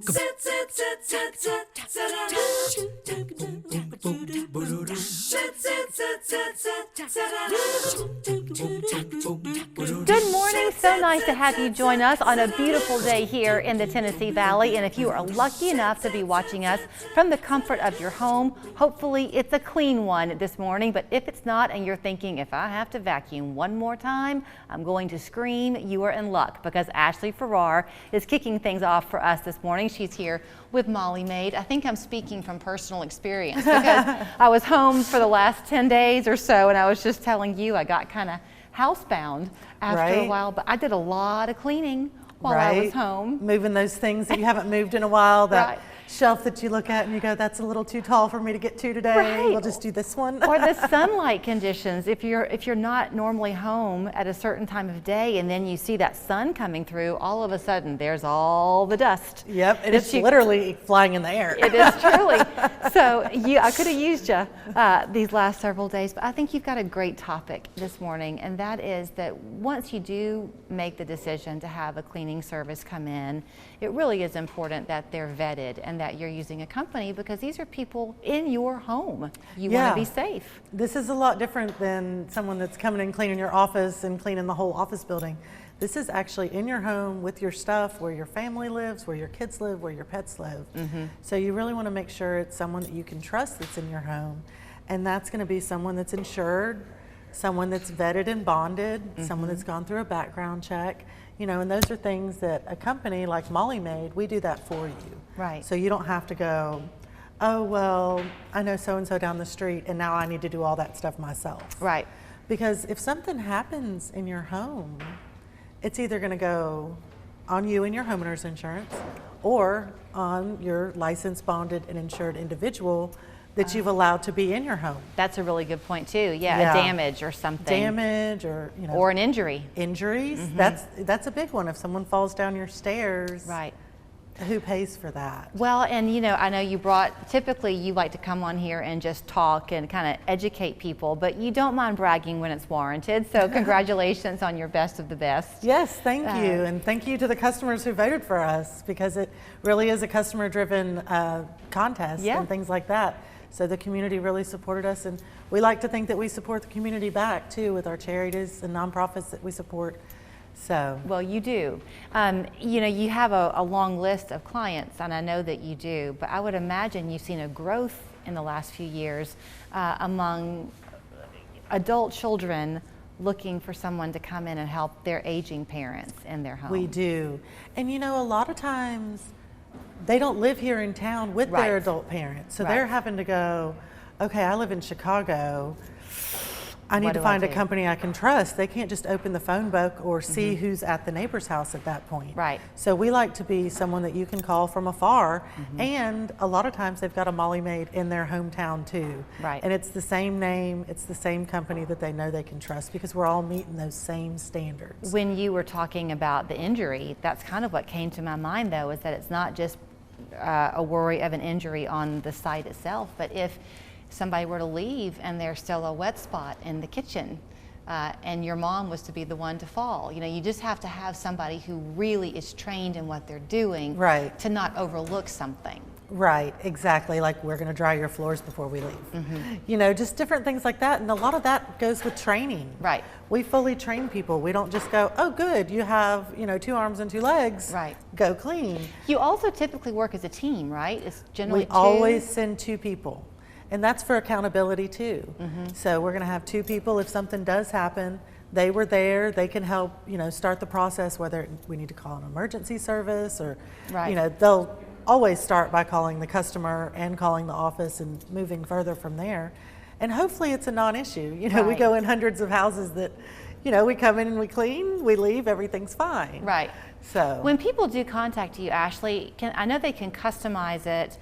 Good morning. So nice to have you join us on a beautiful day here in the Tennessee Valley. And if you are lucky enough to be watching us from the comfort of your home, hopefully it's a clean one this morning. But if it's not and you're thinking, if I have to vacuum one more time, I'm going to scream, you are in luck, because Ashley Farrar is kicking things off for us this morning. She's here with Maid. I think I'm speaking from personal experience because I was home for the last 10 days or so, and I was just telling you I got kind of housebound after a while, but I did a lot of cleaning while I was home. Moving those things that you haven't moved in a while, that shelf that you look at and you go, that's a little too tall for me to get to today. We'll just do this one. Or the sunlight conditions. If you're not normally home at a certain time of day and then you see that sun coming through, all of a sudden there's all the dust. Yep, and it's literally flying in the air. It is truly. So I could have used you these last several days, but I think you've got a great topic this morning, and that is that once you do make the decision to have a cleaning service come in, it really is important that they're vetted and that you're using a company, because these are people in your home. You want to be safe. This is a lot different than someone that's coming and cleaning your office and cleaning the whole office building. This is actually in your home with your stuff, where your family lives, where your kids live, where your pets live. So you really want to make sure it's someone that you can trust that's in your home. And that's going to be someone that's insured, someone that's vetted and bonded, someone that's gone through a background check. You know, and those are things that a company like Maid, we do that for you. Right. So you don't have to go, oh, well, I know so-and-so down the street and now I need to do all that stuff myself. Right. Because if something happens in your home, it's either going to go on you and your homeowner's insurance or on your licensed, bonded, and insured individual that you've allowed to be in your home. That's a really good point too. Yeah, a damage or something. Damage or, you know. Or an injury. Injuries, that's a big one. If someone falls down your stairs, who pays for that? Well, and you know, I know typically you like to come on here and just talk and kind of educate people, but you don't mind bragging when it's warranted. So congratulations on your best of the best. Yes, thank you. And thank you to the customers who voted for us, because it really is a customer-driven contest and things like that. So the community really supported us, and we like to think that we support the community back too with our charities and nonprofits that we support. So well, you do. You know, you have a long list of clients, and I know that you do, but I would imagine you've seen a growth in the last few years among adult children looking for someone to come in and help their aging parents in their home. We do. And you know, a lot of times they don't live here in town with their adult parents. So they're having to go, okay, I live in Chicago. I need to find a company I can trust. They can't just open the phone book or see who's at the neighbor's house at that point. Right. So we like to be someone that you can call from afar. And a lot of times they've got a Maid in their hometown too. Right. And it's the same name, it's the same company that they know they can trust, because we're all meeting those same standards. When you were talking about the injury, that's kind of what came to my mind though, is that it's not just a worry of an injury on the site itself, but if somebody were to leave and there's still a wet spot in the kitchen and your mom was to be the one to fall, you know, you just have to have somebody who really is trained in what they're doing to not overlook something. Right, exactly. Like, we're going to dry your floors before we leave. You know, just different things like that. And a lot of that goes with training. Right. We fully train people. We don't just go, oh, good, you have, you know, 2 arms and 2 legs. Right. Go clean. You also typically work as a team, right? It's generally we always send 2 people. And that's for accountability too. So we're going to have 2 people. If something does happen, they were there. They can help, you know, start the process, whether we need to call an emergency service or, you know, they'll always start by calling the customer and calling the office and moving further from there. And hopefully it's a non-issue. You know, we go in hundreds of houses that, you know, we come in and we clean, we leave, everything's fine. Right. So when people do contact you, Ashley, I know they can customize it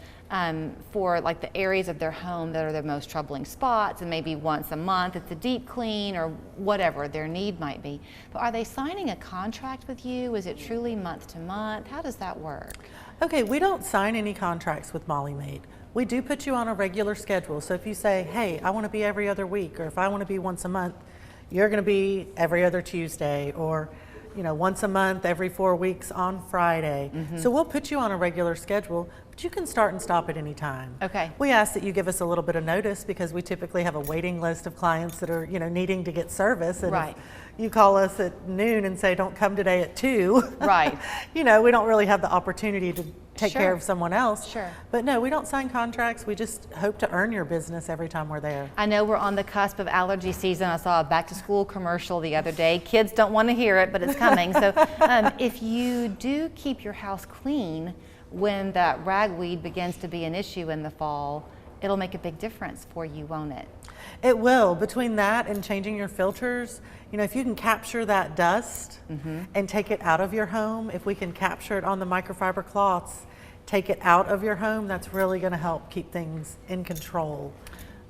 for like the areas of their home that are their most troubling spots, and maybe once a month it's a deep clean or whatever their need might be. But are they signing a contract with you? Is it truly month to month? How does that work? Okay, we don't sign any contracts with Maid. We do put you on a regular schedule. So if you say, hey, I want to be every other week, or if I want to be once a month, you're going to be every other Tuesday, or once a month, every 4 weeks on Friday. So we'll put you on a regular schedule, but you can start and stop at any time. Okay. We ask that you give us a little bit of notice because we typically have a waiting list of clients that are, needing to get service. And Right. if you call us at noon and say, don't come today at 2, Right. we don't really have the opportunity to take Sure. care of someone else. Sure. But no, we don't sign contracts. We just hope to earn your business every time we're there. I know we're on the cusp of allergy season. I saw a back to school commercial the other day. Kids don't want to hear it, but it's coming. So if you do keep your house clean when that ragweed begins to be an issue in the fall, it'll make a big difference for you, won't it? It will. Between that and changing your filters, if you can capture that dust and take it out of your home, if we can capture it on the microfiber cloths, take it out of your home, that's really going to help keep things in control.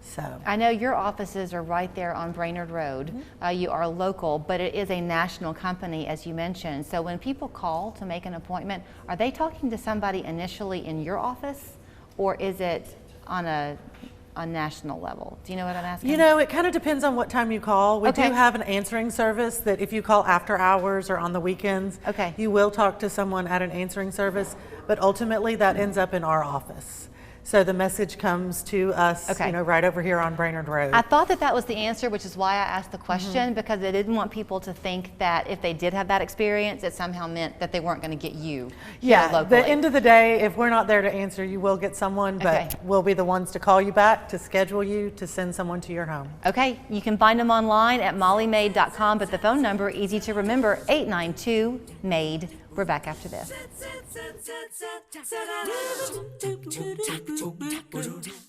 So I know your offices are right there on Brainerd Road. You are local, but it is a national company, as you mentioned. So when people call to make an appointment, are they talking to somebody initially in your office, or is it on a national level? Do you know what I'm asking? It kind of depends on what time you call. We Okay. do have an answering service that if you call after hours or on the weekends, Okay. you will talk to someone at an answering service, but ultimately that ends up in our office. So the message comes to us, Okay. right over here on Brainerd Road. I thought that was the answer, which is why I asked the question, because I didn't want people to think that if they did have that experience, it somehow meant that they weren't going to get you here Yeah, locally. the end of the day, if we're not there to answer, you will get someone, but Okay. we'll be the ones to call you back, to schedule you, to send someone to your home. Okay, you can find them online at mollymaid.com, but the phone number, easy to remember, 892-MAID. We're back after this.